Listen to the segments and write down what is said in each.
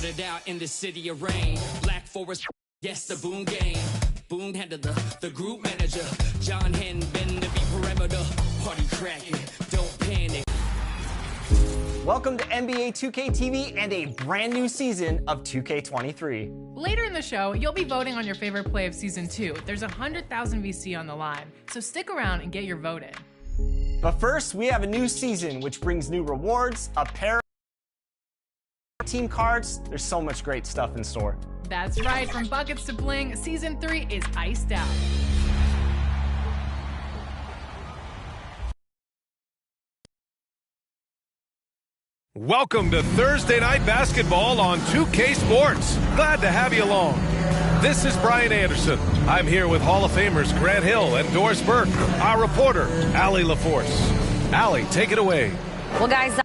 Started out in the city of rain. Black Forest, yes, the Boone game. Boone handled the group manager. John Henn been the beat perimeter. Party cracking, don't panic. Welcome to NBA 2K TV and a brand new season of 2K23. Later in the show, you'll be voting on your favorite play of Season 2. There's 100,000 VC on the line, so stick around and get your vote in. But first, we have a new season, which brings new rewards, a pair of team cards. There's so much great stuff in store. That's right, from buckets to bling, Season 3 is iced out. Welcome to Thursday Night Basketball on 2K Sports. Glad to have you along. This is Brian Anderson. I'm here with Hall of Famers Grant Hill and Doris Burke, our reporter, Allie LaForce. Allie, take it away. Well, guys,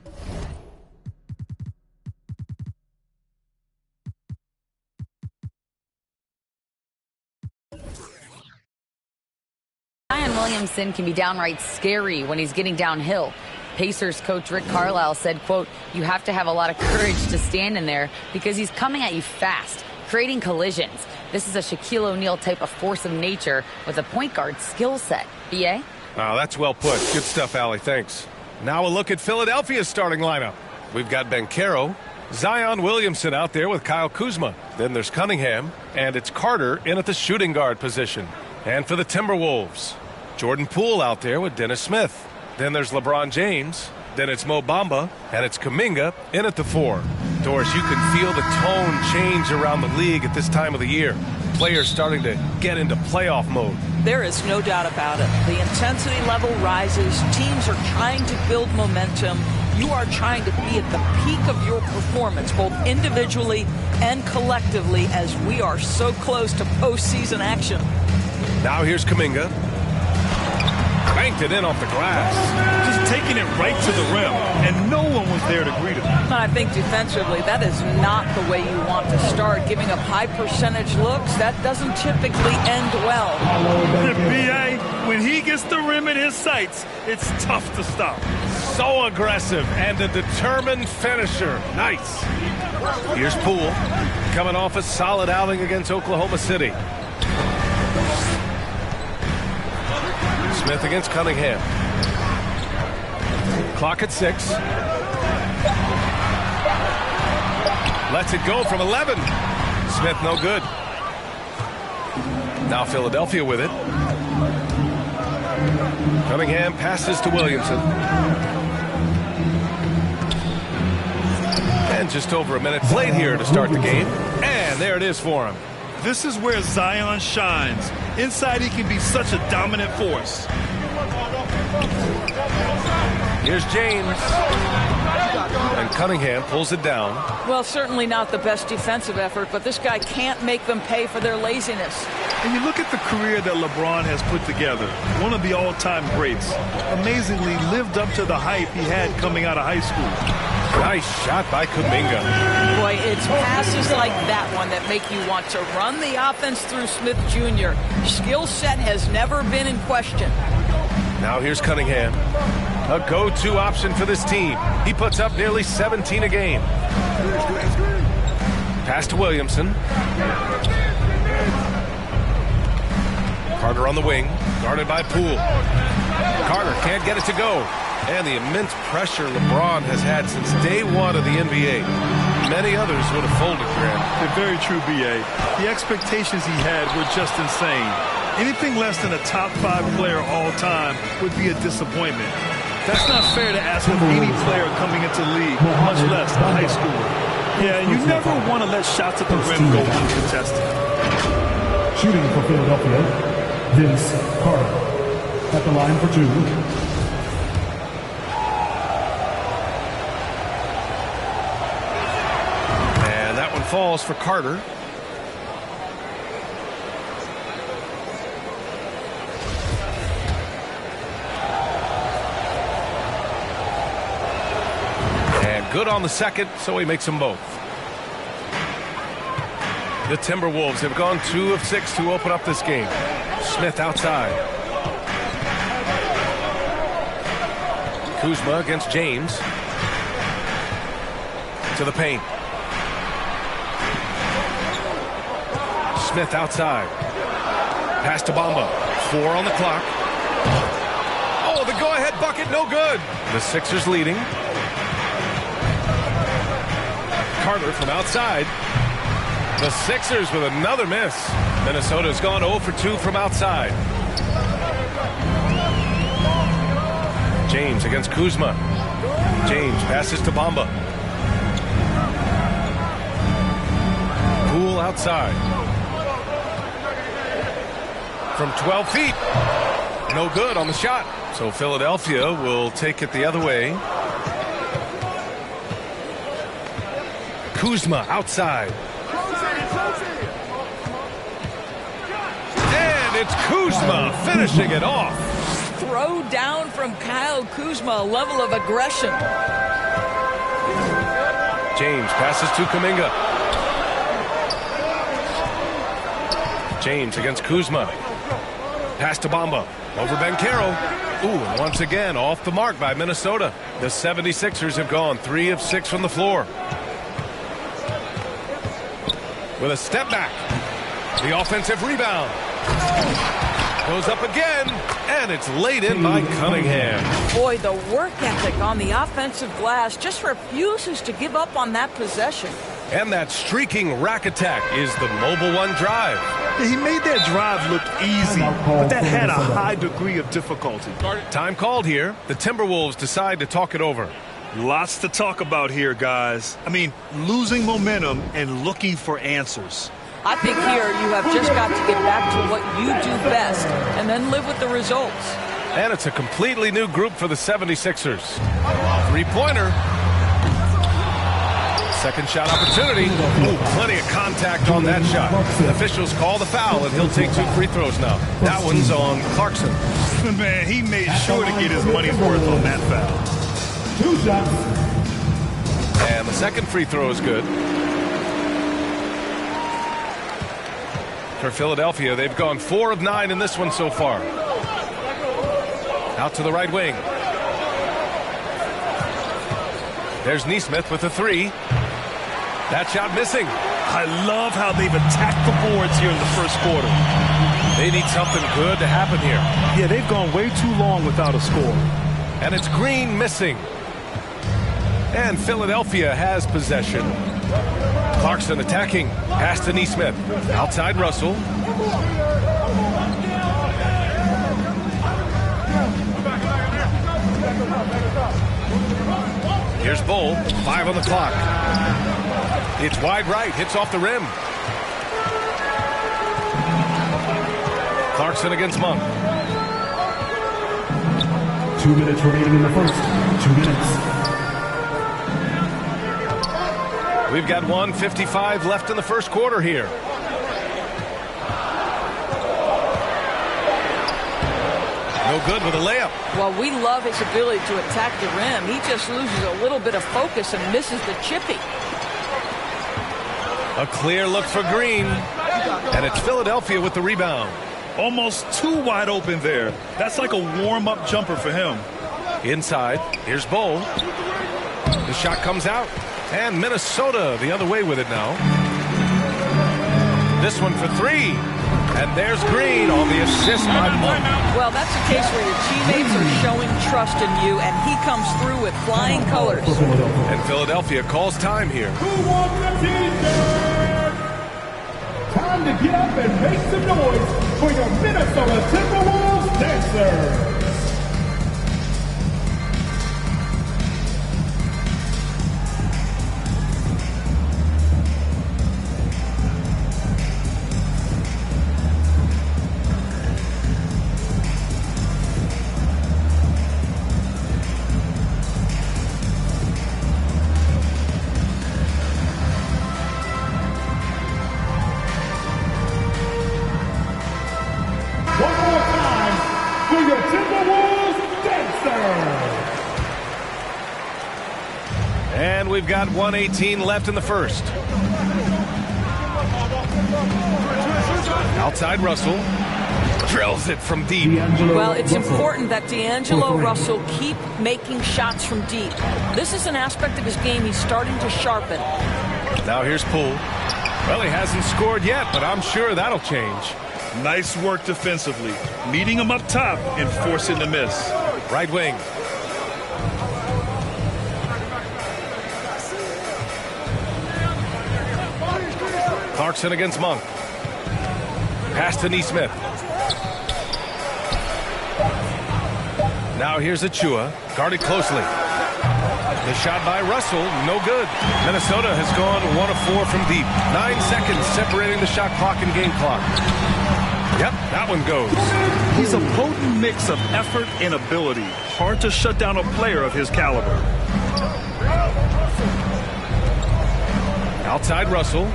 Zion Williamson can be downright scary when he's getting downhill. Pacers coach Rick Carlisle said, quote, "You have to have a lot of courage to stand in there because he's coming at you fast, creating collisions. This is a Shaquille O'Neal type of force of nature with a point guard skill set." BA? Oh, that's well put. Good stuff, Allie. Thanks. Now a look at Philadelphia's starting lineup. We've got Banchero, Zion Williamson out there with Kyle Kuzma. Then there's Cunningham, and it's Carter in at the shooting guard position. And for the Timberwolves, Jordan Poole out there with Dennis Smith. Then there's LeBron James. Then it's Mo Bamba, and it's Kuminga in at the 4. Doris, you can feel the tone change around the league at this time of the year. Players starting to get into playoff mode. There is no doubt about it. The intensity level rises. Teams are trying to build momentum. You are trying to be at the peak of your performance, both individually and collectively, as we are so close to postseason action. Now here's Kuminga. Banked it in off the glass. Just taking it right to the rim, and no one was there to greet him. I think defensively, that is not the way you want to start. Giving up high percentage looks, that doesn't typically end well. B.A., when he gets the rim in his sights, it's tough to stop. So aggressive and a determined finisher. Nice. Here's Poole, coming off a solid outing against Oklahoma City. Smith against Cunningham. Clock at 6. Lets it go from 11. Smith no good. Now Philadelphia with it. Cunningham passes to Williamson. And just over a minute played here to start the game. And there it is for him. This is where Zion shines. Inside, he can be such a dominant force. Here's James. And Cunningham pulls it down. Well, certainly not the best defensive effort, but this guy can't make them pay for their laziness. And you look at the career that LeBron has put together, one of the all-time greats. Amazingly lived up to the hype he had coming out of high school. Nice shot by Kuminga. Boy, it's passes like that one that make you want to run the offense through Smith Jr. Skill set has never been in question. Now here's Cunningham. A go-to option for this team. He puts up nearly 17 a game. Pass to Williamson. Carter on the wing, guarded by Poole. Carter can't get it to go. And the immense pressure LeBron has had since day one of the NBA. Many others would have folded, Grant. Very true, B.A. The expectations he had were just insane. Anything less than a top 5 player all time would be a disappointment. That's not fair to ask of any player coming into the league, much less a high schooler. Yeah, you never want to let shots at the rim go uncontested. Shooting for Philadelphia, Vince Carter. At the line for 2. Falls for Carter. And good on the second, so he makes them both. The Timberwolves have gone 2 of 6 to open up this game. Smith outside. Kuzma against James. To the paint. Smith outside. Pass to Bamba. 4 on the clock. Oh, the go-ahead bucket, no good. The Sixers leading. Carter from outside. The Sixers with another miss. Minnesota's gone 0 for 2 from outside. James against Kuzma. James passes to Bamba. Poole outside. From 12 feet. No good on the shot. So Philadelphia will take it the other way. Kuzma outside. And it's Kuzma finishing it off. Throw down from Kyle Kuzma, a level of aggression. James passes to Kuminga. James against Kuzma. Pass to Bamba. Over Banchero. Ooh, and once again off the mark by Minnesota. The 76ers have gone 3 of 6 from the floor. With a step back. The offensive rebound. Goes up again, and it's laid in by Cunningham. Boy, the work ethic on the offensive glass just refuses to give up on that possession. And that streaking rack attack is the mobile one drive. He made that drive look easy, but that had a high degree of difficulty. Time called here. The Timberwolves decide to talk it over. Lots to talk about here, guys. I mean, losing momentum and looking for answers. I think here you have just got to get back to what you do best and then live with the results. And it's a completely new group for the 76ers. Three-pointer. Second shot opportunity. Ooh, plenty of contact on that shot. Officials call the foul, and he'll take 2 free throws now. That one's on Clarkson. Man, he made sure to get his money's worth on that foul. 2 shots. And the second free throw is good. For Philadelphia, they've gone 4 of 9 in this one so far. Out to the right wing. There's Nesmith with a 3. That shot missing. I love how they've attacked the boards here in the first quarter. They need something good to happen here. Yeah, they've gone way too long without a score. And it's Green missing. And Philadelphia has possession. Clarkson attacking. Pass to Nesmith. Outside Russell. Here's Bull. 5 on the clock. It's wide right. Hits off the rim. Clarkson against Monk. 2 minutes remaining in the first. 2 minutes. We've got 1:55 left in the first quarter here. No good with a layup. Well, we love his ability to attack the rim. He just loses a little bit of focus and misses the chippy. A clear look for Green. And it's Philadelphia with the rebound. Almost too wide open there. That's like a warm-up jumper for him. Inside, here's Bull. The shot comes out. And Minnesota the other way with it now. This one for 3. And there's Green on the assist by Monk. Well, that's a case where your teammates are showing trust in you, and he comes through with flying colors. And Philadelphia calls time here. Who wants the t-shirt? Time to get up and make some noise for your Minnesota Timberwolves dancers. One more time for your Timberwolves dancers. And we've got 1:18 left in the first. Outside Russell. Drills it from deep. Well, it's important that D'Angelo Russell keep making shots from deep. This is an aspect of his game he's starting to sharpen. Now here's Poole. Well, he hasn't scored yet, but I'm sure that'll change. Nice work defensively, meeting him up top and forcing the miss. Right wing. Clarkson against Monk. Pass to Neesmith. Now here's Achua, guarded closely. The shot by Russell, no good. Minnesota has gone 1 of 4 from deep. 9 seconds separating the shot clock and game clock. Yep, that one goes. He's a potent mix of effort and ability. Hard to shut down a player of his caliber. Outside Russell.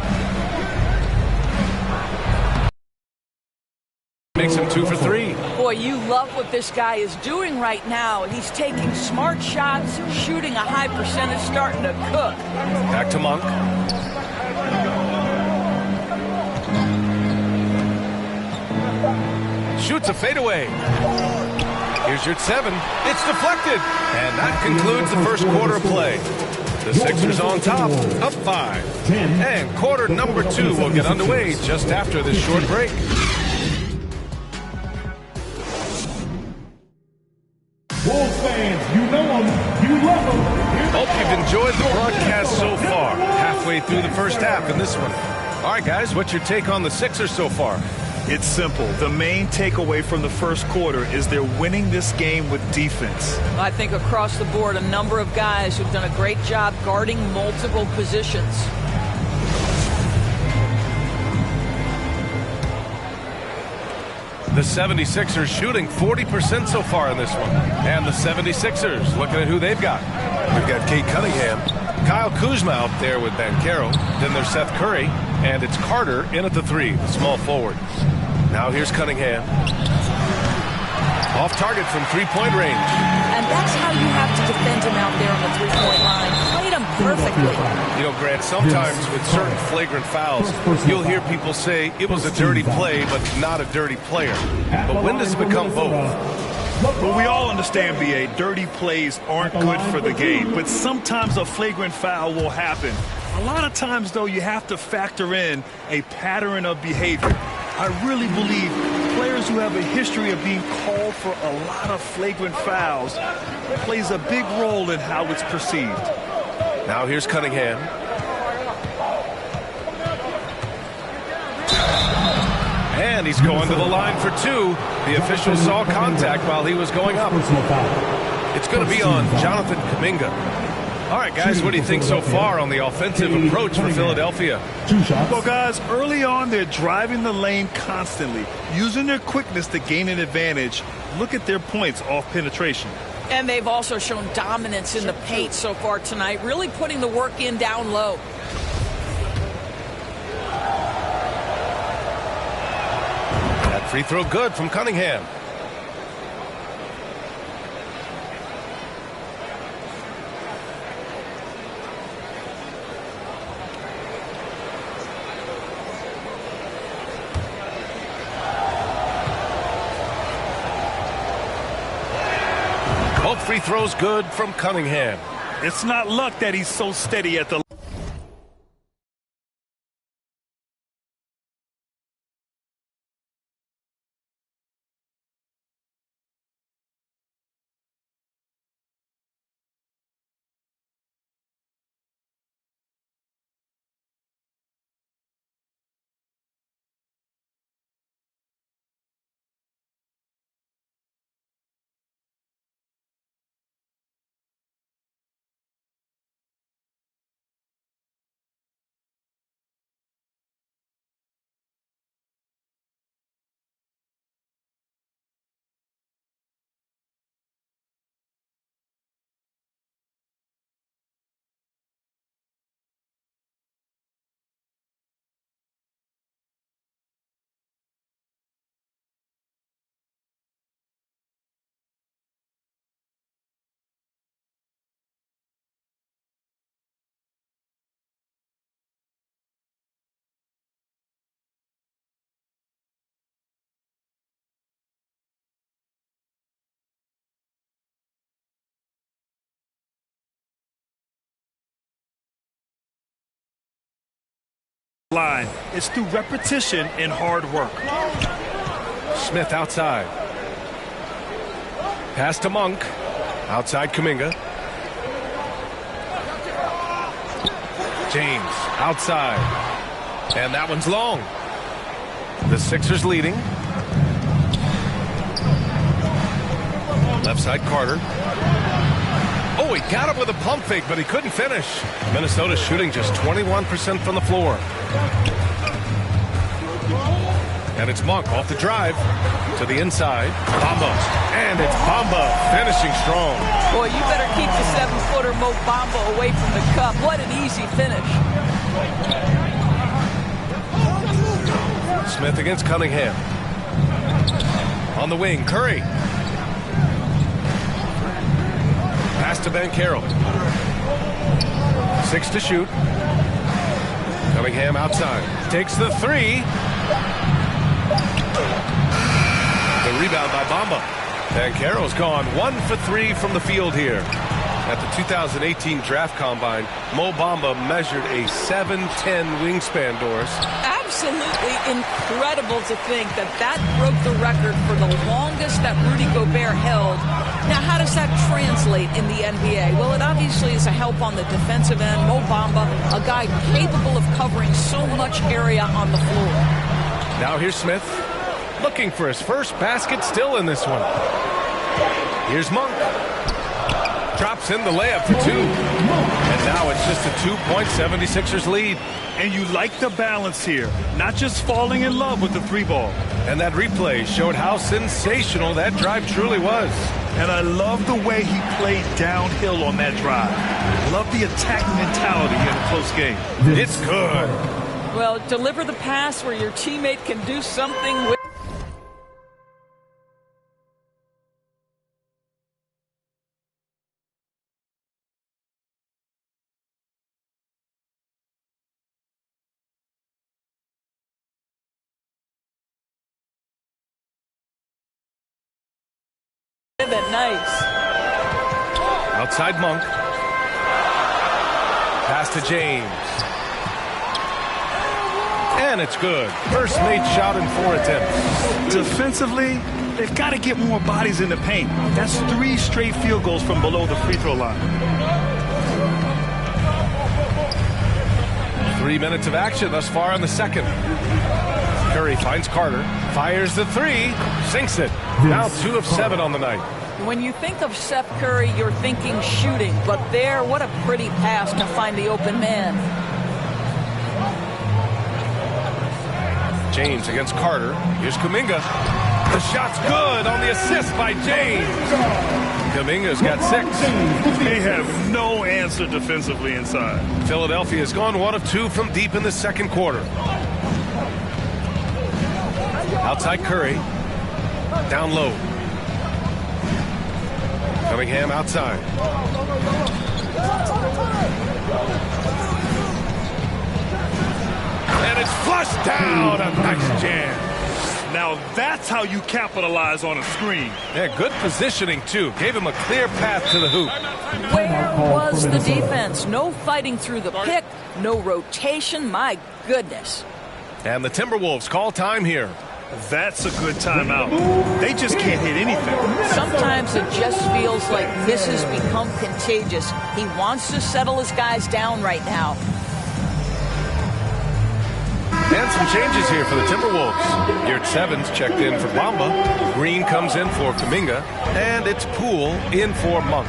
Makes him 2 for 3. Boy, you love what this guy is doing right now. He's taking smart shots, shooting a high percentage, starting to cook. Back to Monk. Shoots a fadeaway. Here's your 7. It's deflected. And that concludes the first quarter of play. The Sixers on top, up 5. And quarter number 2 will get underway just after this short break. Wolves fans, you know them, you love them. Hope you've enjoyed the broadcast so far. Halfway through the first half in this one. All right, guys, what's your take on the Sixers so far? It's simple. The main takeaway from the first quarter is they're winning this game with defense. I think across the board, a number of guys who've done a great job guarding multiple positions. The 76ers shooting 40% so far in this one. And the 76ers looking at who they've got. We've got Kate Cunningham, Kyle Kuzma out there with Banchero. Then there's Seth Curry, and it's Carter in at the 3, the small forward. Now here's Cunningham. Off target from three-point range. And that's how you have to defend him out there on the three-point line. Played him perfectly. You know, Grant, sometimes with certain flagrant fouls, you'll hear people say it was a dirty play, but not a dirty player. But when does it become both? Well, we all understand, B.A., dirty plays aren't good for the game, but sometimes a flagrant foul will happen. A lot of times, though, you have to factor in a pattern of behavior. I really believe players who have a history of being called for a lot of flagrant fouls plays a big role in how it's perceived. Now here's Cunningham. And he's going to the line for 2. The official saw contact while he was going up. It's going to be on Jonathan Kuminga. All right, guys, what do you think so far on the offensive approach for Philadelphia? Well, guys, early on, they're driving the lane constantly, using their quickness to gain an advantage. Look at their points off penetration. And they've also shown dominance in the paint so far tonight, really putting the work in down low. That free throw good from Cunningham. Both free throws good from Cunningham. It's not luck that he's so steady at the line. It's through repetition and hard work. Smith outside. Pass to Monk. Outside Kuminga. James outside. And that one's long. The Sixers leading. Left side Carter. Oh, he got him with a pump fake, but he couldn't finish. Minnesota shooting just 21% from the floor. And it's Monk off the drive to the inside. Bamba. And it's Bamba finishing strong. Boy, you better keep the 7-footer Mo Bamba away from the cup. What an easy finish. Smith against Cunningham. On the wing, Curry. Pass to Banchero. 6 to shoot. Cunningham outside. Takes the 3. The rebound by Bamba. Banchero's gone 1 for 3 from the field here. At the 2018 Draft Combine, Mo Bamba measured a 7'10" wingspan, Doris. Absolutely incredible to think that that broke the record for the longest that Rudy Gobert held. Now, how does that translate in the NBA? Well, it obviously is a help on the defensive end. Mo Bamba, a guy capable of covering so much area on the floor. Now here's Smith, looking for his first basket, still in this one. Here's Monk. Drops in the layup for 2. And now it's just a 2-point 76ers lead. And you like the balance here, not just falling in love with the 3-ball. And that replay showed how sensational that drive truly was. And I love the way he played downhill on that drive. Love the attack mentality in a close game. It's good. Well, deliver the pass where your teammate can do something with. That nice. Outside Monk. Pass to James. And it's good. First made shot in 4 attempts. Defensively, they've got to get more bodies in the paint. That's 3 straight field goals from below the free throw line. 3 minutes of action thus far in the second. Curry finds Carter. Fires the 3. Sinks it. Now 2 of 7 on the night. When you think of Seth Curry, you're thinking shooting. But there, what a pretty pass to find the open man. James against Carter. Here's Kuminga. The shot's good on the assist by James. Kuminga's got 6. They have no answer defensively inside. Philadelphia's gone 1 of 2 from deep in the second quarter. Outside Curry. Down low. Cunningham outside. And it's flushed down. A nice jam. Now that's how you capitalize on a screen. Yeah, good positioning, too. Gave him a clear path to the hoop. Where was the defense? No fighting through the pick. No rotation. My goodness. And the Timberwolves call time here. That's a good timeout. They just can't hit anything. Sometimes it just feels like this has become contagious. He wants to settle his guys down right now. And some changes here for the Timberwolves. Geert Sevens checked in for Bamba. Green comes in for Kuminga. And it's Poole in for Monk.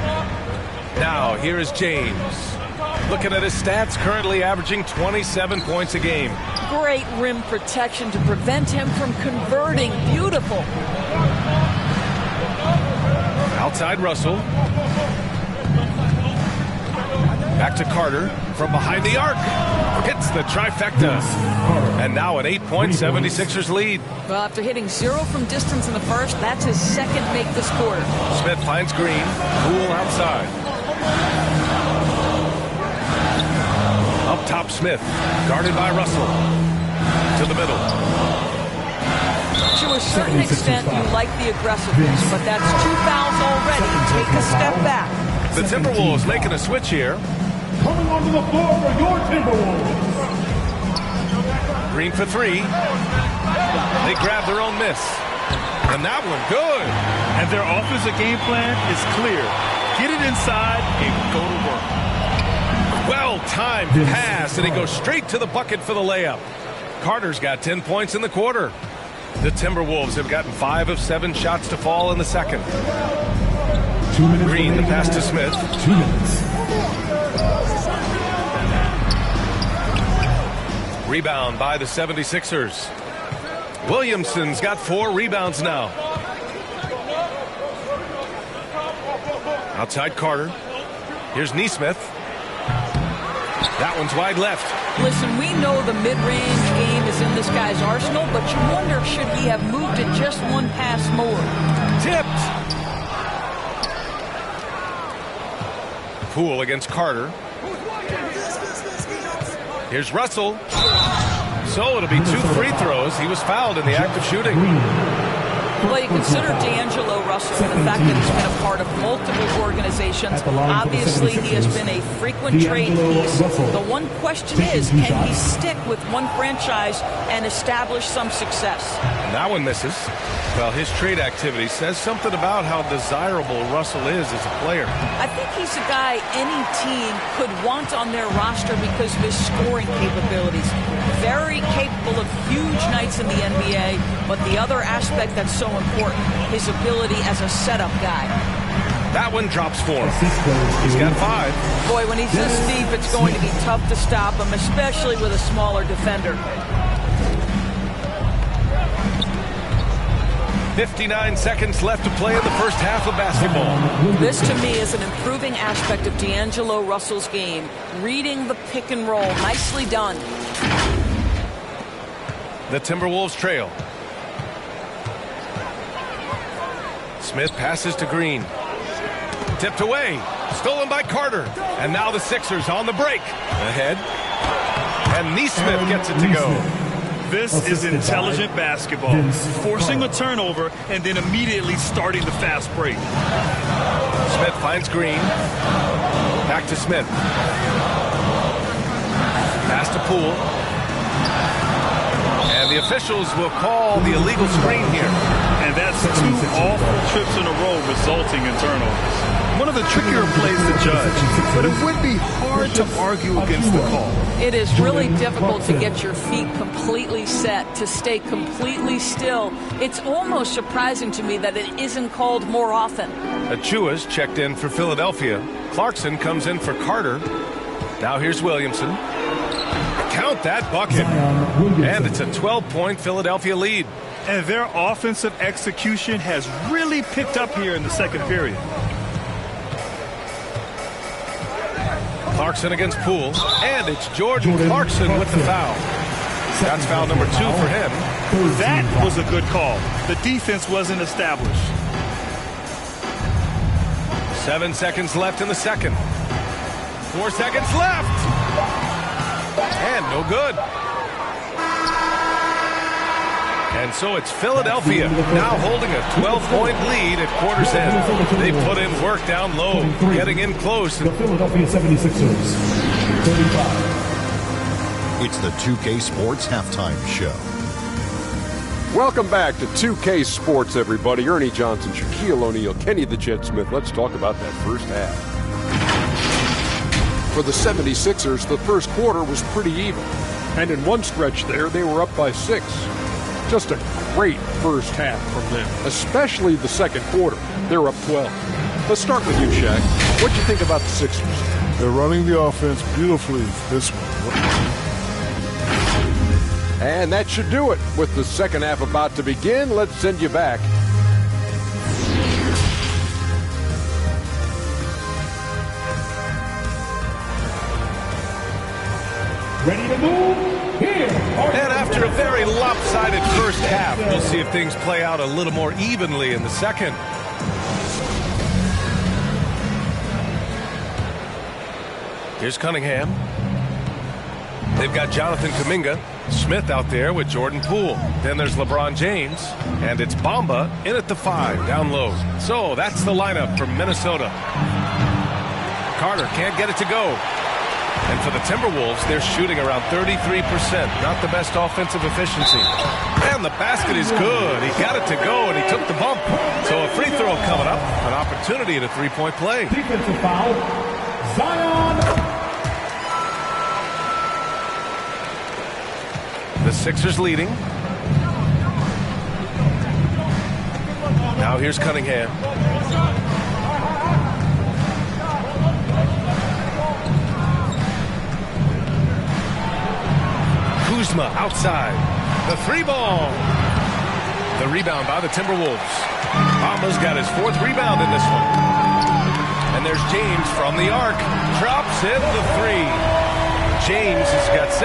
Now, here is James. Looking at his stats, currently averaging 27 points a game. Great rim protection to prevent him from converting. Beautiful. Outside Russell. Back to Carter from behind the arc. Hits the trifecta. And now an 8-point 76ers lead. Well, after hitting 0 from distance in the first, that's his second make this quarter. Smith finds Green. Poole outside. Up top Smith. Guarded by Russell. To the middle. To a certain extent, you like the aggressiveness, but that's 2 fouls already. Take a step back. The Timberwolves making a switch here. Coming onto the floor for your Timberwolves. Green for three. They grab their own miss. And that one, good. And their offensive game plan is clear. Get it inside and go to work. Well-timed pass, and he goes straight to the bucket for the layup. Carter's got 10 points in the quarter. The Timberwolves have gotten 5 of 7 shots to fall in the second. 2 minutes. Green, the pass to Smith. 2 minutes. Rebound by the 76ers. Williamson's got 4 rebounds now. Outside Carter. Here's Nesmith. That one's wide left. Listen, we know the mid-range game is in this guy's arsenal, but you wonder should he have moved it just one pass more. Tipped. Poole against Carter. Here's Russell. So it'll be 2 free throws. He was fouled in the act of shooting. Well, you consider D'Angelo Russell and the fact that he's been a part of multiple organizations. Obviously, he has been a frequent trade piece. The one question is, can he stick with one franchise and establish some success? That one misses. Well, his trade activity says something about how desirable Russell is as a player. I think he's a guy any team could want on their roster because of his scoring capabilities. Very capable of huge nights in the NBA, but the other aspect that's so important, his ability as a setup guy. That one drops for him. He's got 5. Boy, when he's this deep, it's going to be tough to stop him, especially with a smaller defender. 59 seconds left to play in the first half of basketball. This, to me, is an improving aspect of D'Angelo Russell's game. Reading the pick and roll. Nicely done. The Timberwolves trail. Smith passes to Green. Tipped away. Stolen by Carter. And now the Sixers on the break. Ahead. And Nesmith gets it to go. This is intelligent basketball. Forcing a turnover and then immediately starting the fast break. Smith finds Green. Back to Smith. Pass to Poole. And the officials will call the illegal screen here. And that's 2 awful trips in a row resulting in turnovers. One of the trickier plays to judge, but it would be hard to argue against the call. It is really difficult to get your feet completely set, to stay completely still. It's almost surprising to me that it isn't called more often. Achua's checked in for Philadelphia. Clarkson comes in for Carter. Now here's Williamson. Count that bucket. And it's a 12-point Philadelphia lead. And their offensive execution has really picked up here in the second period. Clarkson against Poole, and it's Jordan Clarkson with the foul. That's foul number 2 for him. That was a good call. The defense wasn't established. 7 seconds left in the second. 4 seconds left. And no good. And so it's Philadelphia now holding a 12-point lead at quarter's end. They put in work down low, getting in close. The Philadelphia 76ers, 35. It's the 2K Sports Halftime Show. Welcome back to 2K Sports, everybody. Ernie Johnson, Shaquille O'Neal, Kenny the Jet Smith. Let's talk about that first half. For the 76ers, the first quarter was pretty even. And in one stretch there, they were up by 6. Just a great first half from them, especially the second quarter. They're up 12. Let's start with you, Shaq. What'd you think about the Sixers? They're running the offense beautifully this one. And that should do it. With the second half about to begin, let's send you back. Ready to move? Here. And after a very lopsided first half, we'll see if things play out a little more evenly in the second. Here's Cunningham. They've got Jonathan Kuminga. Smith out there with Jordan Poole. Then there's LeBron James. And it's Bamba in at the 5, down low. So that's the lineup from Minnesota. Carter can't get it to go. And for the Timberwolves, they're shooting around 33%. Not the best offensive efficiency. And the basket is good. He got it to go, and he took the bump. So a free throw coming up. An opportunity at a three-point play. Defensive foul, Zion. The Sixers leading. Now here's Cunningham. Kuzma outside. The three ball. The rebound by the Timberwolves. Bamba's got his fourth rebound in this one. And there's James from the arc. Drops in the three. James has got 6.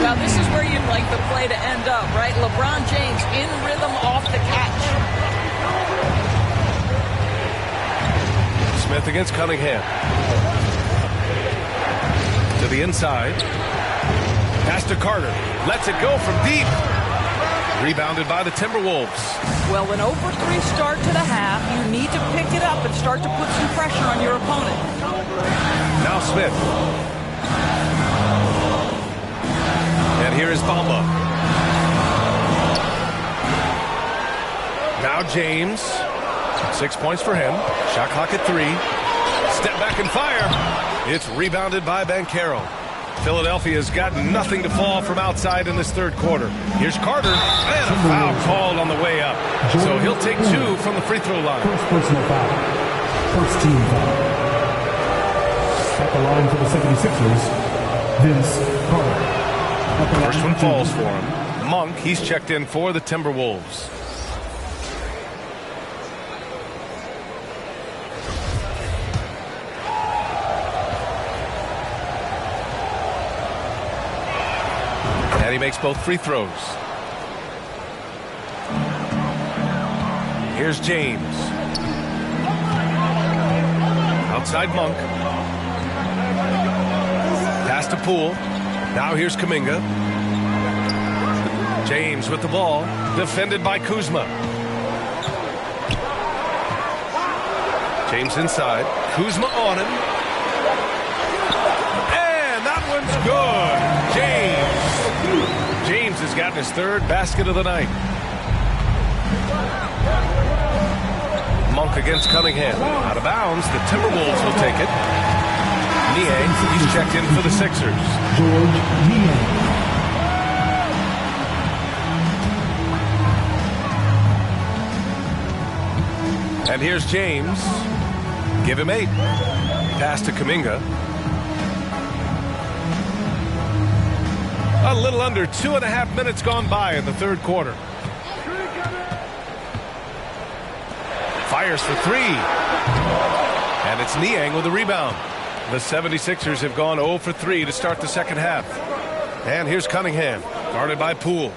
Now this is where you'd like the play to end up, right? LeBron James in rhythm off the catch. Smith against Cunningham. To the inside. Pass to Carter. Lets it go from deep. Rebounded by the Timberwolves. Well, an over 3 start to the half, you need to pick it up and start to put some pressure on your opponent. Now Smith. And here is Bamba. Now James. 6 points for him. Shot clock at 3. Step back and fire. It's rebounded by Banchero. Philadelphia's got nothing to fall from outside in this third quarter. Here's Carter, and a foul called on the way up. So he'll take 2 from the free throw line. First personal foul. First team foul. At the line for the 76ers, Vince Carter. First one falls for him. Monk, he's checked in for the Timberwolves. And he makes both free throws. Here's James. Outside Monk. Pass to Poole. Now here's Kuminga. James with the ball. Defended by Kuzma. James inside. Kuzma on him. And that one's good. James has gotten his 3rd basket of the night. Monk against Cunningham. Out of bounds. The Timberwolves will take it. Niang, he's checked in for the Sixers. George Niang. And here's James. Give him 8. Pass to Kuminga. A little under 2.5 minutes gone by in the third quarter. Fires for 3. And it's Niang with the rebound. The 76ers have gone 0 for 3 to start the second half. And here's Cunningham, guarded by Poole.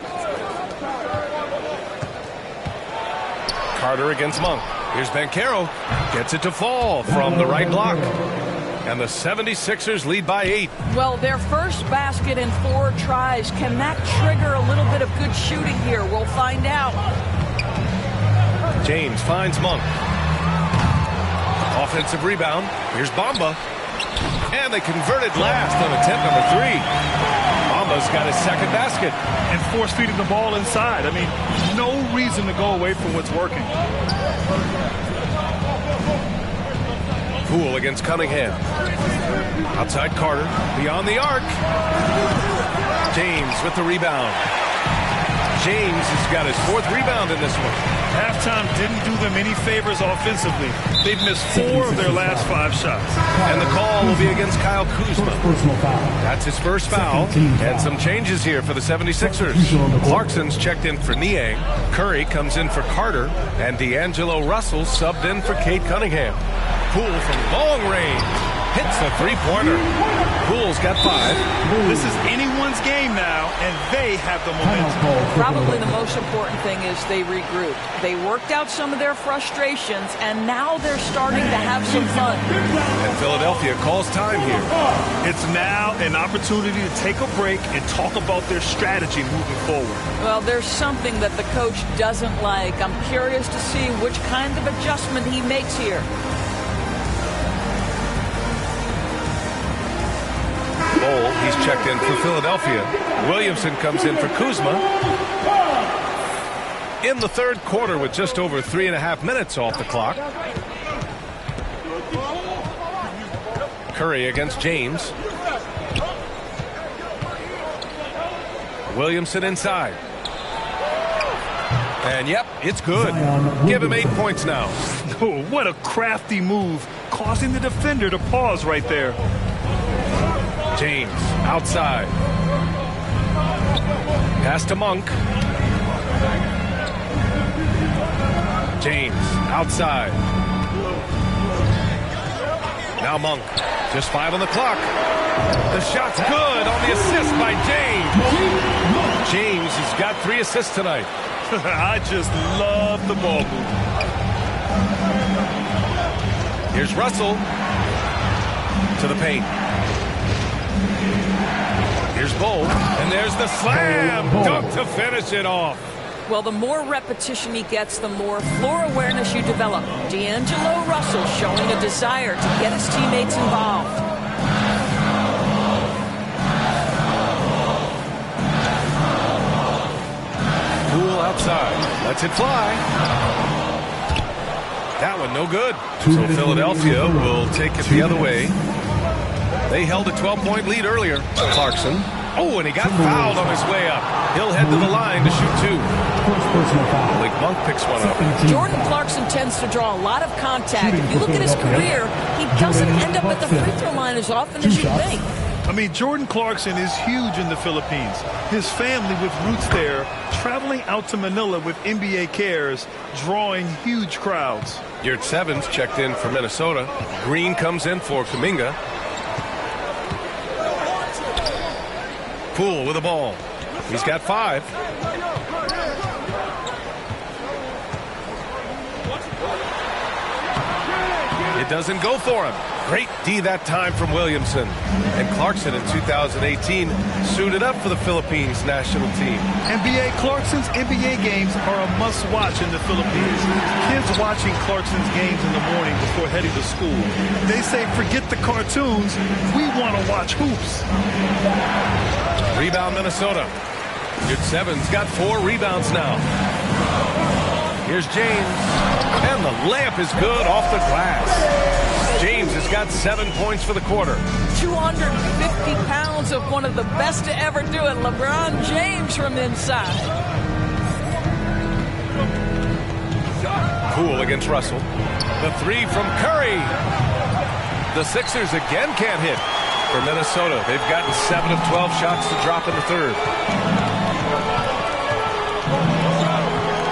Carter against Monk. Here's Banchero. Gets it to fall from the right block. And the 76ers lead by 8. Well, their first basket in 4 tries. Can that trigger a little bit of good shooting here? We'll find out. James finds Monk. Offensive rebound. Here's Bamba. And they converted last on attempt number 3. Bamba's got his 2nd basket. And force feeding the ball inside. I mean, no reason to go away from what's working. Poole against Cunningham. Outside Carter. Beyond the arc. James with the rebound. James has got his 4th rebound in this one. Halftime didn't do them any favors offensively. They've missed 4 of their last 5 shots. And the call will be against Kyle Kuzma. That's his first foul. And some changes here for the 76ers. Clarkson's checked in for Niang. Curry comes in for Carter. And D'Angelo Russell subbed in for Cade Cunningham. Poole from long range. Hits the 3-pointer. Poole's got 5. This is anyone's game now, and they have the momentum. Probably the most important thing is they regrouped. They worked out some of their frustrations, and now they're starting to have some fun. And Philadelphia calls time here. It's now an opportunity to take a break and talk about their strategy moving forward. Well, there's something that the coach doesn't like. I'm curious to see which kind of adjustment he makes here. Bowl, he's checked in for Philadelphia. Williamson comes in for Kuzma. In the third quarter with just over 3.5 minutes off the clock. Curry against James. Williamson inside. And yep, it's good. Give him 8 points now. Oh, what a crafty move, causing the defender to pause right there. James outside. Pass to Monk. James outside. Now Monk. Just 5 on the clock. The shot's good on the assist by James. James has got 3 assists tonight. I just love the ball move. Here's Russell to the paint. Here's Bowl, and there's the slam dunk to finish it off. Well, the more repetition he gets, the more floor awareness you develop. D'Angelo Russell showing a desire to get his teammates involved. Poole outside, lets it fly. That one no good. So Philadelphia will take it the other way. They held a 12-point lead earlier. Clarkson. Oh, and he got fouled on his way up. He'll head to the line to shoot 2. Malik Monk picks one up. Jordan Clarkson tends to draw a lot of contact. If you look at his career, he doesn't end up at the free throw line as often as you think. I mean, Jordan Clarkson is huge in the Philippines. His family with roots there, traveling out to Manila with NBA cares, drawing huge crowds. Yurt Sevens checked in for Minnesota. Green comes in for Kuminga. Poole with the ball. He's got 5. It doesn't go for him. Great D that time from Williamson. And Clarkson in 2018 suited up for the Philippines national team. Clarkson's NBA games are a must-watch in the Philippines. Kids watching Clarkson's games in the morning before heading to school. They say, forget the cartoons, we want to watch hoops. Rebound Minnesota. Yurt Sevens got 4 rebounds now. Here's James. And the layup is good off the glass. James has got 7 points for the quarter. 250 pounds of one of the best to ever do it, LeBron James from inside. Poole against Russell. The 3 from Curry. The Sixers again can't hit. For Minnesota, they've gotten 7 of 12 shots to drop in the third.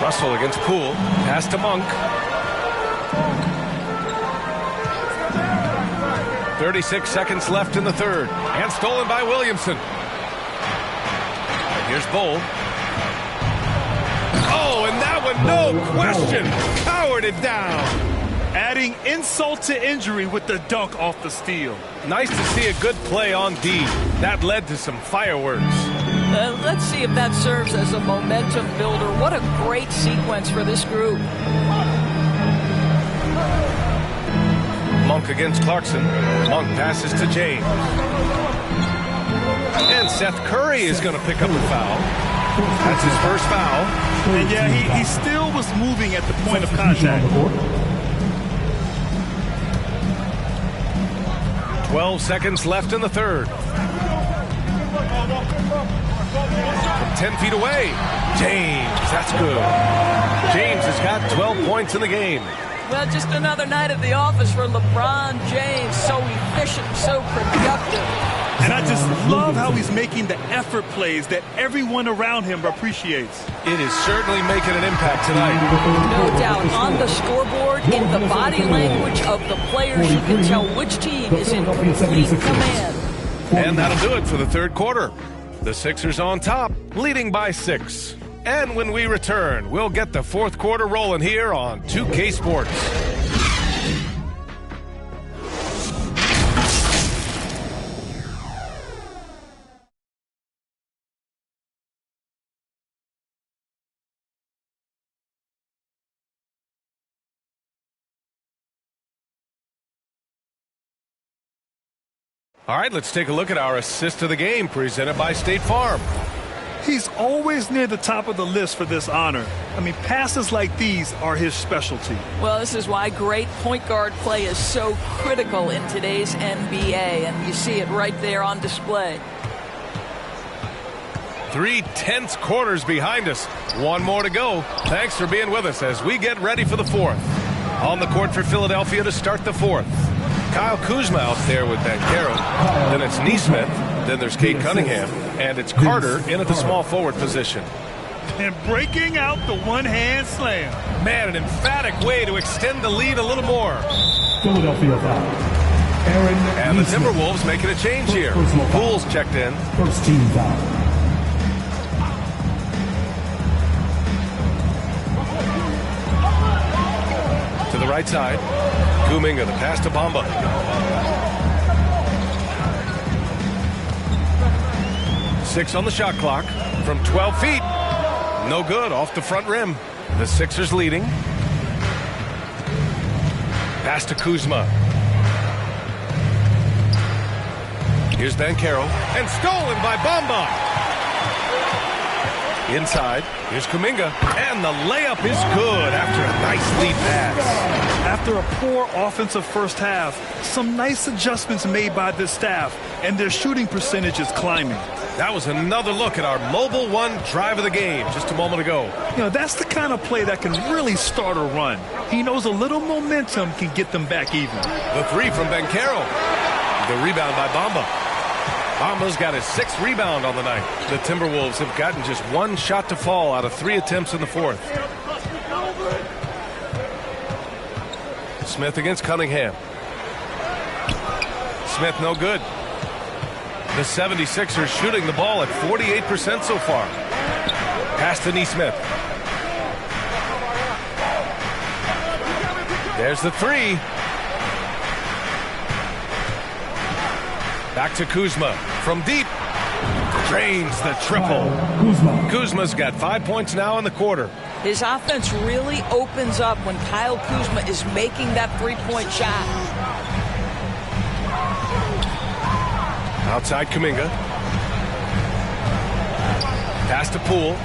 Russell against Poole. Pass to Monk. 36 seconds left in the third. And stolen by Williamson. And here's Bowl. Oh, and that one, no question, powered it down. Adding insult to injury with the dunk off the steal. Nice to see a good play on D. That led to some fireworks. Let's see if that serves as a momentum builder. What a great sequence for this group. Monk against Clarkson. Monk passes to James. And Seth Curry is going to pick up a foul. That's his first foul. And yeah, he still was moving at the point of contact. 12 seconds left in the third. From 10 feet away, James, that's good. James has got 12 points in the game. Well, just another night at the office for LeBron James. So efficient, so productive. And I just love how he's making the effort plays that everyone around him appreciates. It is certainly making an impact tonight. No doubt. On the scoreboard, in the body language of the players, you can tell which team is in complete command. And that'll do it for the third quarter. The Sixers on top, leading by 6. And when we return, we'll get the fourth quarter rolling here on 2K Sports. All right, let's take a look at our assist of the game presented by State Farm. He's always near the top of the list for this honor. I mean, passes like these are his specialty. Well, this is why great point guard play is so critical in today's NBA, and you see it right there on display. 3 tense quarters behind us. One more to go. Thanks for being with us as we get ready for the fourth. On the court for Philadelphia to start the fourth. Kyle Kuzma out there with Banchero. Then it's Neesmith. Then there's Cade Cunningham. And it's Carter in at the small forward position. And breaking out the one-hand slam. Man, an emphatic way to extend the lead a little more. Philadelphia foul. And the Timberwolves making a change here. Poole's checked in. First team foul. To the right side. Kuminga, the pass to Bamba. Six on the shot clock from 12 feet. No good, off the front rim. The Sixers leading. Pass to Kuzma. Here's Banchero. And stolen by Bamba. Inside, here's Kuminga. And the layup is good after a nice lead pass. After a poor offensive first half, some nice adjustments made by this staff, and their shooting percentage is climbing. That was another look at our Mobile One drive of the game just a moment ago. You know, that's the kind of play that can really start a run. He knows a little momentum can get them back even. The three from Banchero. The rebound by Bamba. Bamba's got his 6th rebound on the night. The Timberwolves have gotten just 1 shot to fall out of 3 attempts in the fourth. Smith against Cunningham. Smith no good. The 76ers shooting the ball at 48% so far. Pass to Neesmith. There's the 3. Back to Kuzma from deep. Drains the triple. Kuzma's got 5 points now in the quarter. His offense really opens up when Kyle Kuzma is making that three-point shot. Outside Kuminga. Pass to Poole.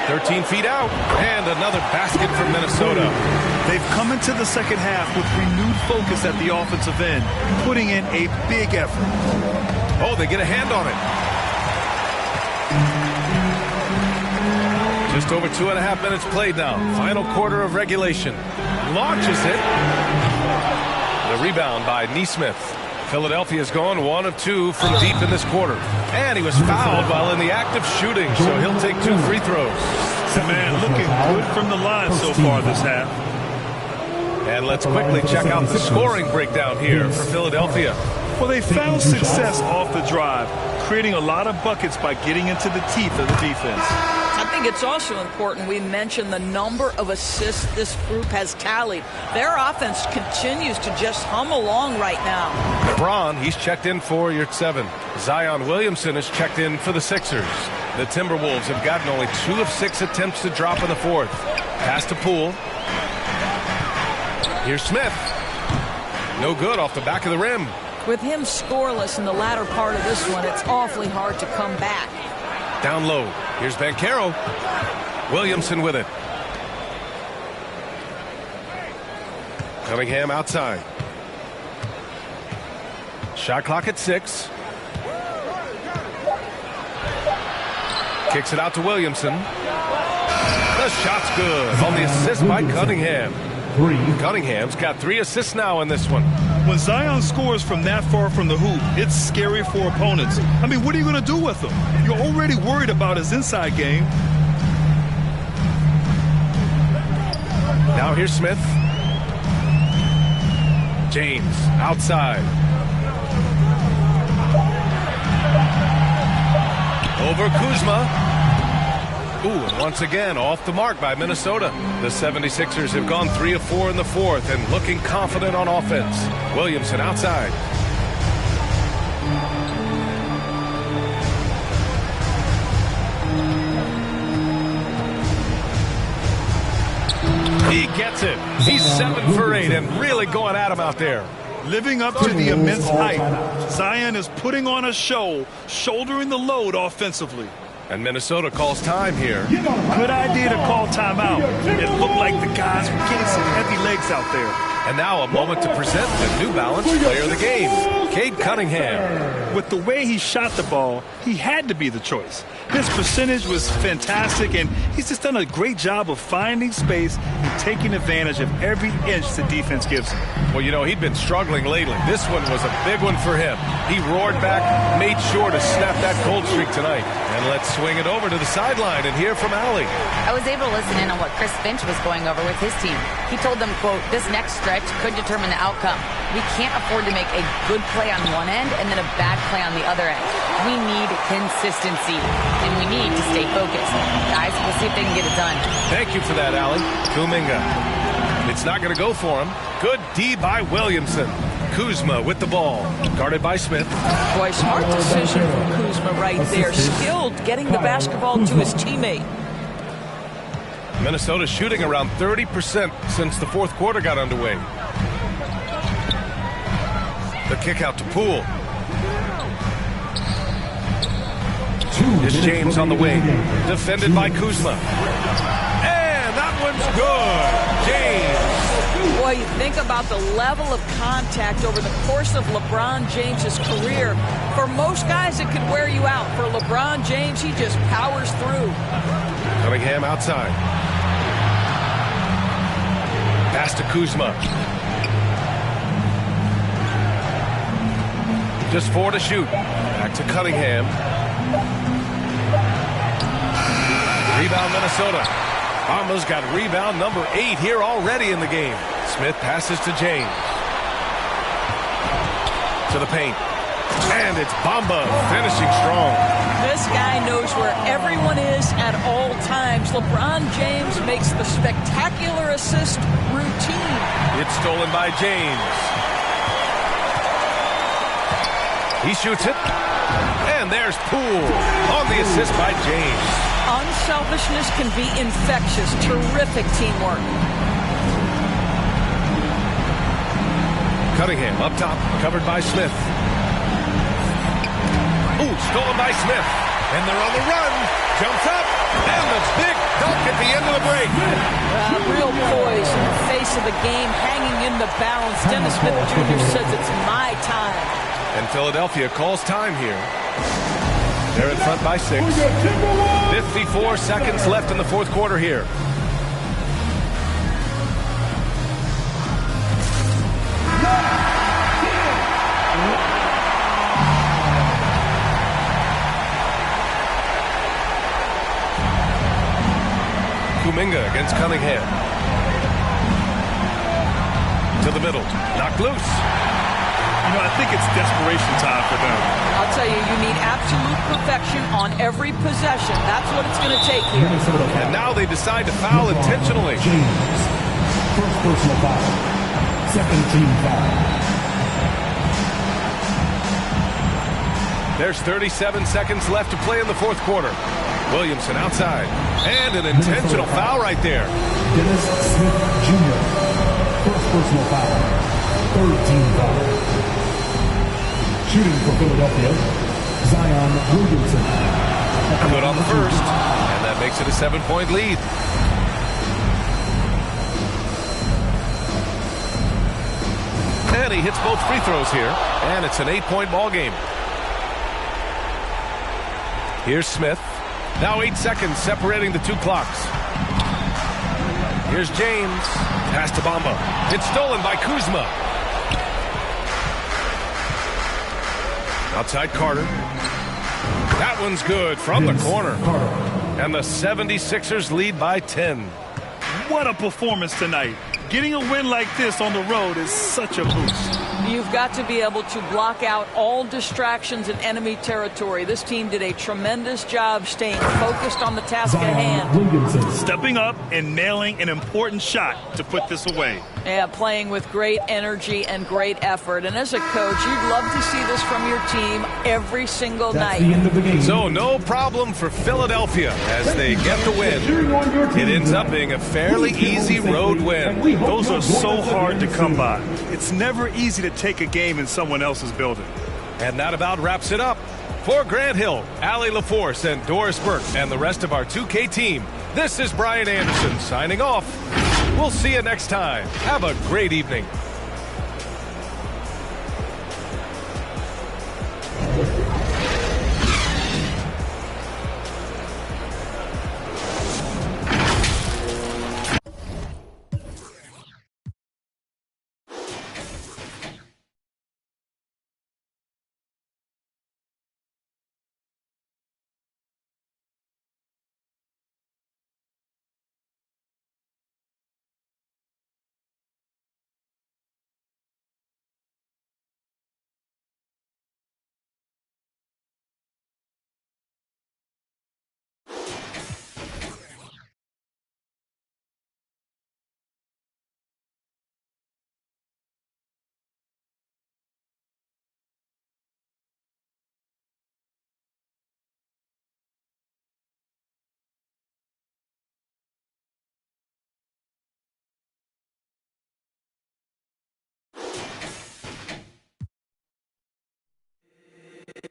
"13 feet out, and another basket from Minnesota." They've come into the second half with renewed focus at the offensive end, putting in a big effort. Oh, they get a hand on it. Just over 2.5 minutes played now. Final quarter of regulation. Launches it. The rebound by Neesmith. Philadelphia's gone 1 of 2 from deep in this quarter. And he was fouled while in the act of shooting, so he'll take 2 free throws. Man, looking good from the line so far this half. And let's quickly check out the scoring breakdown here for Philadelphia. Well, they found success off the drive, creating a lot of buckets by getting into the teeth of the defense. I think it's also important we mention the number of assists this group has tallied. Their offense continues to just hum along right now. LeBron, he's checked in for your 7. Zion Williamson is checked in for the Sixers. The Timberwolves have gotten only 2 of 6 attempts to drop in the fourth. Pass to Poole. Here's Smith. No good off the back of the rim. With him scoreless in the latter part of this one, it's awfully hard to come back. Down low. Here's Banchero. Williamson with it. Cunningham outside. Shot clock at 6. Kicks it out to Williamson. The shot's good on the assist by Cunningham. Cunningham's got 3 assists now in this one. When Zion scores from that far from the hoop, it's scary for opponents. I mean, what are you going to do with him? You're already worried about his inside game. Now here's Smith. James outside. Over Kuzma. Ooh, and once again, off the mark by Minnesota. The 76ers have gone 3 of 4 in the fourth and looking confident on offense. Williamson outside. He gets it. He's 7 for 8 and really going at him out there. Living up to the immense hype, Zion is putting on a show, shouldering the load offensively. And Minnesota calls time here. Good idea to call timeout. It looked like the guys were getting some heavy legs out there. And now a moment to present the New Balance Player of the Game, Cade Cunningham. With the way he shot the ball, he had to be the choice. His percentage was fantastic, and he's just done a great job of finding space and taking advantage of every inch the defense gives him. Well, you know, he'd been struggling lately. This one was a big one for him. He roared back, made sure to snap that cold streak tonight. And let's swing it over to the sideline and hear from Allie. I was able to listen in on what Chris Finch was going over with his team. He told them, quote, this next stretch could determine the outcome. We can't afford to make a good play on one end and then a bad play on the other end. We need consistency, and we need to stay focused. Guys, we'll see if they can get it done. Thank you for that, Allie. Kuminga. It's not going to go for him. Good D by Williamson. Kuzma with the ball. Guarded by Smith. Boy, smart decision from Kuzma right there. Skilled getting the basketball to his teammate. Minnesota shooting around 30% since the fourth quarter got underway. The kick out to Poole. Is James on the wing. Defended by Kuzma. And that one's good. James. Boy, you think about the level of contact over the course of LeBron James's career. For most guys, it could wear you out. For LeBron James, he just powers through. Cunningham outside. Pass to Kuzma. Just 4 to shoot. Back to Cunningham. Rebound Minnesota. Bamba's got rebound number 8 here already in the game. Smith passes to James. To the paint. And it's Bamba finishing strong. This guy knows where everyone is at all times. LeBron James makes the spectacular assist routine. It's stolen by James. He shoots it. And there's Poole on the assist by James. Unselfishness can be infectious. Terrific teamwork. Cunningham up top, covered by Smith. Ooh, stolen by Smith. And they're on the run. Jumps up. And the big dunk at the end of the break. Real poise in the face of the game, hanging in the balance. Dennis Smith Jr. says it's my time. And Philadelphia calls time here. They're in front by 6. 54 seconds left in the fourth quarter here. Kuminga against Cunningham. To the middle. Knocked loose. You know, I think it's desperation time for them. I'll tell you, you need absolute perfection on every possession. That's what it's going to take here. And now they decide to foul intentionally. James, first personal foul. Second team foul. There's 37 seconds left to play in the fourth quarter. Williamson outside. And an intentional foul right there. Dennis Smith Jr., first personal foul. Third team foul. Shooting for Philadelphia, Zion Williamson. Good on the first, and that makes it a 7-point lead. And he hits both free throws here, and it's an 8-point ball game. Here's Smith. Now 8 seconds separating the two clocks. Here's James. Pass to Bamba. It's stolen by Kuzma. Outside Carter. That one's good from the corner. And the 76ers lead by 10. What a performance tonight. Getting a win like this on the road is such a boost. You've got to be able to block out all distractions in enemy territory. This team did a tremendous job staying focused on the task at hand. Stepping up and nailing an important shot to put this away. Yeah, playing with great energy and great effort. And as a coach, you'd love to see this from your team every single night. So no problem for Philadelphia as they get the win. It ends up being a fairly easy road win. Those are so hard to come by. It's never easy to take a game in someone else's building. And that about wraps it up. For Grant Hill, Allie LaForce, and Doris Burke, and the rest of our 2K team, this is Brian Anderson signing off. We'll see you next time. Have a great evening.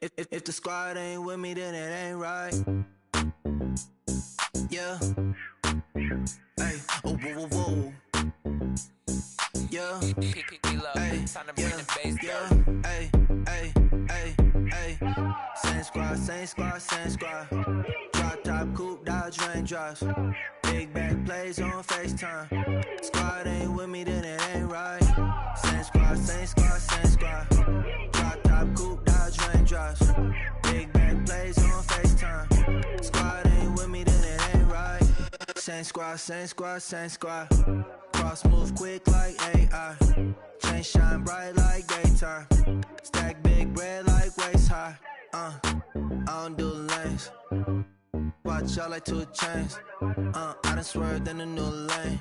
If the squad ain't with me, then it ain't right. Yeah. Hey. Oh, whoa, whoa, whoa. Yeah. Hey. Yeah. Hey. Hey. Hey. Hey. Same squad, same squad, same squad. Drop top, coupe, Dodge raindrops. Big back plays on FaceTime. Squad ain't with me, then it ain't right. Same squad, same squad, same squad. Drop top, coupe, Dodge raindrops. Big back plays on FaceTime. Squad ain't with me, then it ain't right. Same squad, same squad, same squad. Cross move quick like AI. Chain shine bright like daytime. Stack big bread like waist high. I don't do lanes. Watch out like 2 chains. I done swerved in a new lane.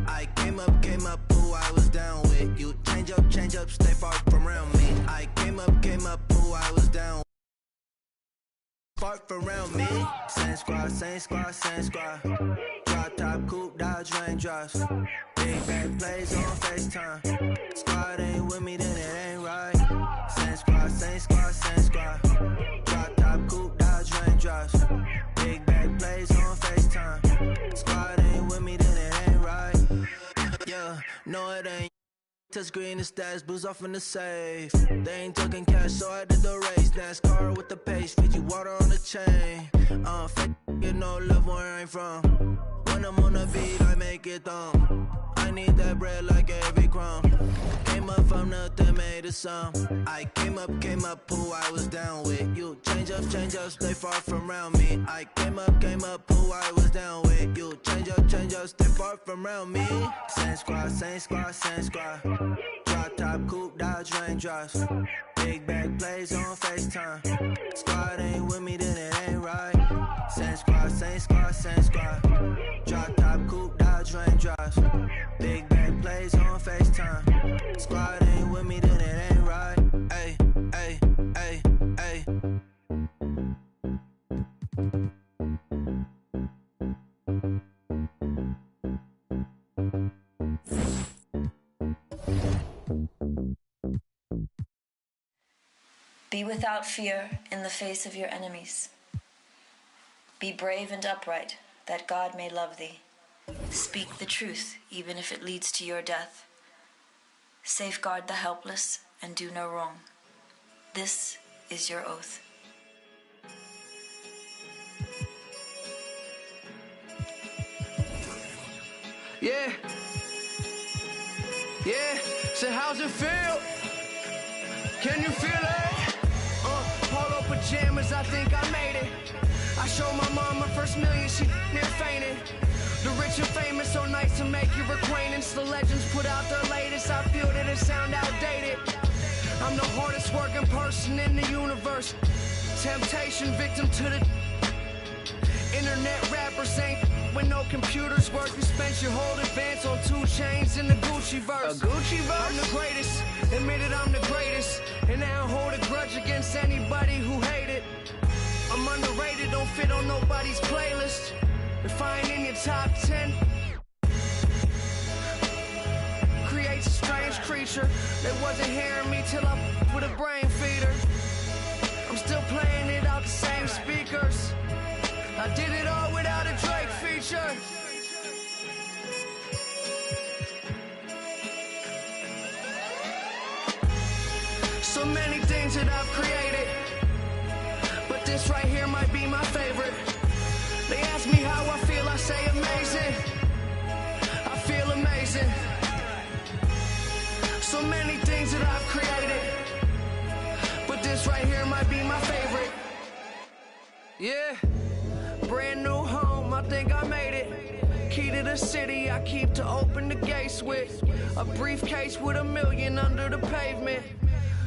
I came up, who I was down with. You change up, stay far from around me. I came up, who I was down with. Far from around me. Same squad, same squad, same squad. Drop top, coupe, Dodge raindrops. Big back plays on FaceTime. Squad ain't with me, then it ain't right. Same squad, same squad, same squad. Drop top, coupe, Dodge raindrops. Big back plays on FaceTime. Squad ain't with me, then it ain't right. Yeah, no it ain't. Touch green and stats, booze off in the safe. They ain't talking cash, so I did the race. NASCAR with the pace, Fiji water on the chain. Fake, you know, love where I'm from. When I'm on the beat, I make it thumb. I need that bread like every crumb. Came up from nothing, made a sum. I came up, who I was down with. You change up, stay far from around me. I came up, who I was down with. You change up, stay far from around me. Same squad, same squad, same squad. Drop top, coupe, Dodge raindrops. Big back plays on FaceTime. Squad ain't with me, then it ain't right. Same squad, same squad, same squad. Drop top, coupe, Dodge raindrops. Big back plays on FaceTime. Squad ain't with me, then it ain't right. Ay, ay, ay, ay. Be without fear in the face of your enemies. Be brave and upright, that God may love thee. Speak the truth, even if it leads to your death. Safeguard the helpless and do no wrong. This is your oath. Yeah. Yeah. So how's it feel? Can you feel it? Polo pajamas, I think I made it. I showed my mom my first million, she near fainted. The rich and famous, so nice to make your acquaintance. The legends put out their latest, I feel that it sound outdated. I'm the hardest working person in the universe. Temptation victim to the internet rappers ain't when no computers work. You spent your whole advance on 2 chains in the Gucci verse. A Gucci verse? I'm the greatest, admitted I'm the greatest. And I don't hold a grudge against anybody who hated. I'm underrated, don't fit on nobody's playlist. If I ain't in your top 10, creates a strange creature. They wasn't hearing me till I with a brain feeder. I'm still playing it out the same speakers. I did it all without a Drake feature. So many things that I've created, but this right here might be my favorite. They ask me how I feel, I say amazing. I feel amazing. So many things that I've created, but this right here might be my favorite. Yeah, brand new home, I think I made it. Key to the city, I keep to open the gates with. A briefcase with $1 million under the pavement.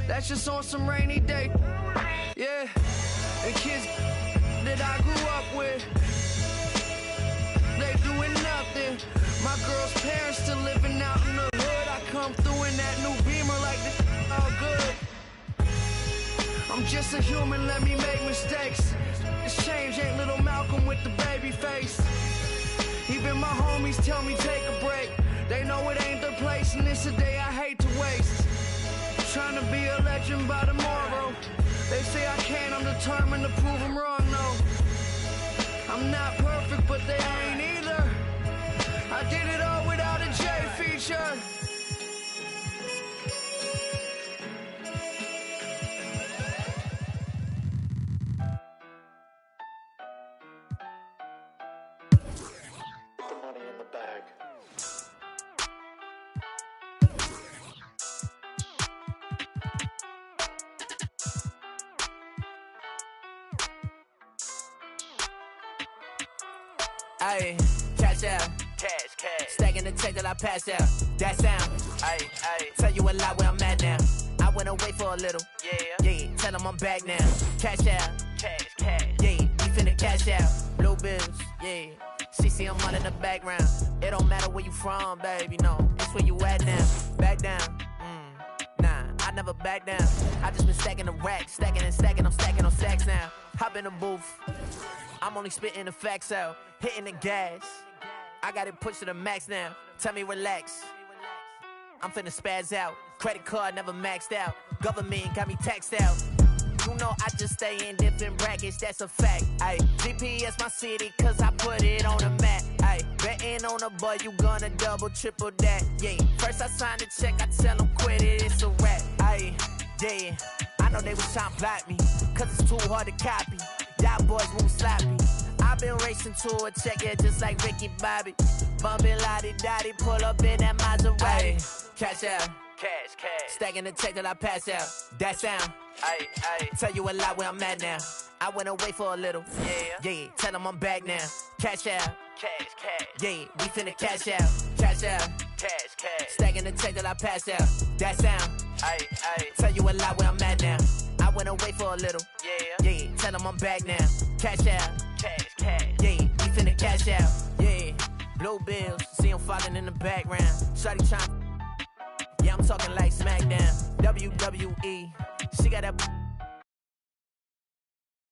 That's just on some rainy day. Yeah, and kids that I grew up with, they doing nothing. My girl's parents still living out in the hood. I come through in that new Beamer like this all good. I'm just a human, let me make mistakes. This change ain't little Malcolm with the baby face. Even my homies tell me take a break. They know it ain't their place and it's a day I hate to waste. Trying to be a legend by tomorrow. They say I can, I'm determined to prove them wrong, no. I'm not perfect, but they ain't either. I did it all without a J feature. Money in the bag. Ayy, cash out. Cash. Stacking the check that I pass out. That sound. Ayy. Tell you a lot where I'm at now. I went away for a little. Yeah. Tell them I'm back now. Cash out. Cash. Yeah, we finna cash out. Blue bills. Yeah. CC, I'm on in the background. It don't matter where you from, baby. No, it's where you at now. Back down. Nah, I never back down. I just been stacking the racks. Stacking and stacking. I'm stacking on stacks now. Hop in the booth. I'm only spitting the facts out. Hitting the gas. I got it pushed to the max now. Tell me relax. I'm finna spaz out. Credit card never maxed out. Government got me taxed out. You know I just stay in different brackets, that's a fact. Ayy, GPS my city, cause I put it on the map. Ayy, betting on a boy, you gonna double, triple that. Yeah, first I signed a check, I tell them quit it, it's a rap. Ayy, yeah, I know they was trying to block me, cause it's too hard to copy. Y'all boys move sloppy. I've been racing to a check, yeah, just like Ricky Bobby. Bumpin' lottie-dottie, pull up in that Maserati. Ayy, cash out. Cash. Stacking the check that I pass out. That sound. Ayy. Tell you a lot where I'm at now. I went away for a little. Yeah. Tell them I'm back now. Cash out. Cash. Yeah, we finna cash out. Cash out. Cash. Stacking the check that I pass out. That sound. Ayy. Tell you a lot where I'm at now. I went away for a little. Yeah. Tell them I'm back now. Cash out. Cash. Yeah, we finna cash out. Yeah. Blue bills. See them falling in the background. Shawty trying. Yeah, I'm talking like SmackDown, WWE. She got that